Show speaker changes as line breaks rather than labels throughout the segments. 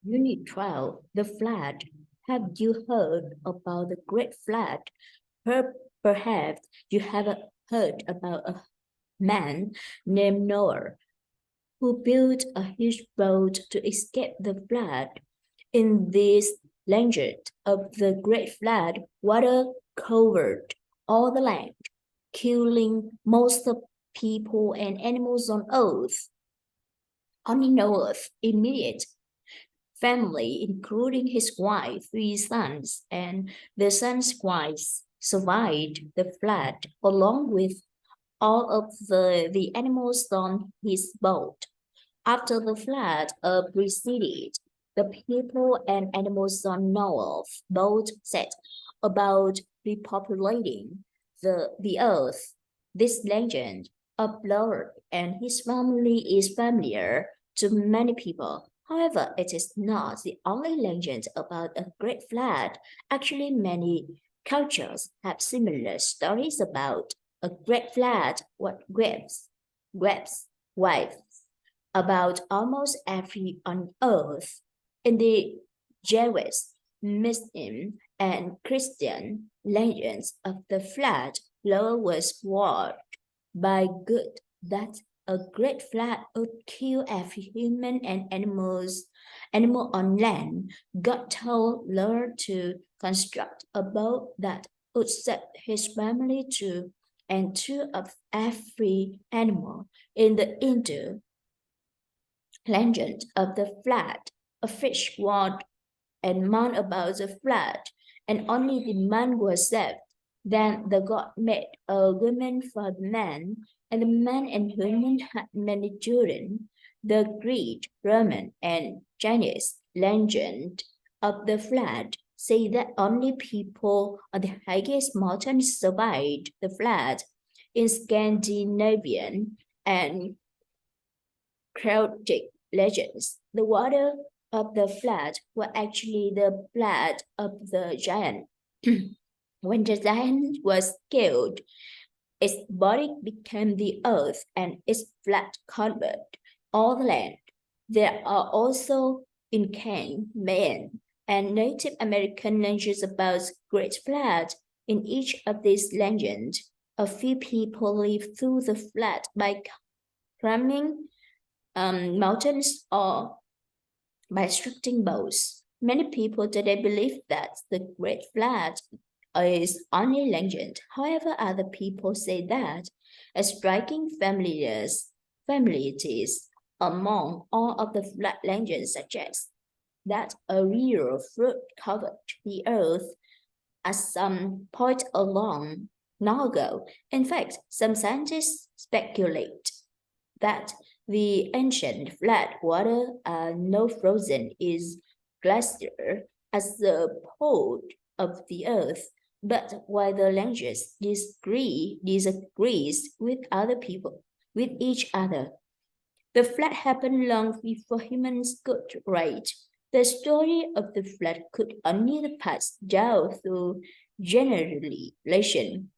Unit 12, the flood. Have you heard about the Great Flood? Perhaps you have heard about a man named Noah who built a huge boat to escape the flood. In this legend of the Great Flood, water covered all the land, killing most of people and animals on earth. Only Noah's immediate family, including his wife, three sons, and the sons' wives, survived the flood, along with all of the animals on his boat. After the flood receded, the people and animals on Noah's boat set about repopulating the earth. This legend of Noah and his family is familiar to many people. However, it is not the only legend about a great flood. Actually, many cultures have similar stories about a great flood, grabs wives, about almost every on earth. In the Jewish, Muslim, and Christian legends of the flood, Noah was warned by God that a great flood would kill every human and animal on land. God told Noah to construct a boat that would set his family to and two of every animal in the Hindu legend of the flood. A fish warned and mourned about the flood, and only the man was saved. Then the God made a woman for the man, and the man and woman had many children. The Greek, Roman, and Chinese legend of the flood say that only people on the highest mountains survived the flood. In Scandinavian and Celtic legends, the water of the flood were actually the blood of the giant. When the giant was killed, its body became the earth and its blood covered all the land. There are also Incan, Mayan, and Native American legends about great flood. In each of these legends, a few people lived through the flood by climbing mountains or by striking bows. Many people today believe that the Great Flood is only legend. However, other people say that a striking familiarities among all of the flood legends suggests that a real flood covered the earth at some point along long ago. In fact, some scientists speculate that the ancient flood water now frozen is glacier as the pole of the earth. But while the languages disagrees with each other, the flood happened long before humans could write. The story of the flood could only pass down through generation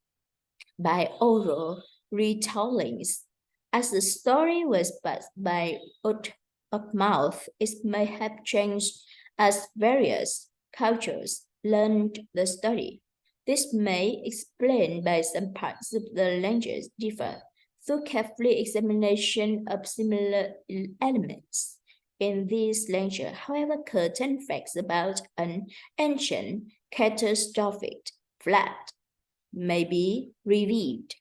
by oral retellings. As the story was passed by word of mouth, it may have changed as various cultures learned the story. This may explain why some parts of the language differ through careful examination of similar elements. In this lecture, however, certain facts about an ancient catastrophic flood may be revealed.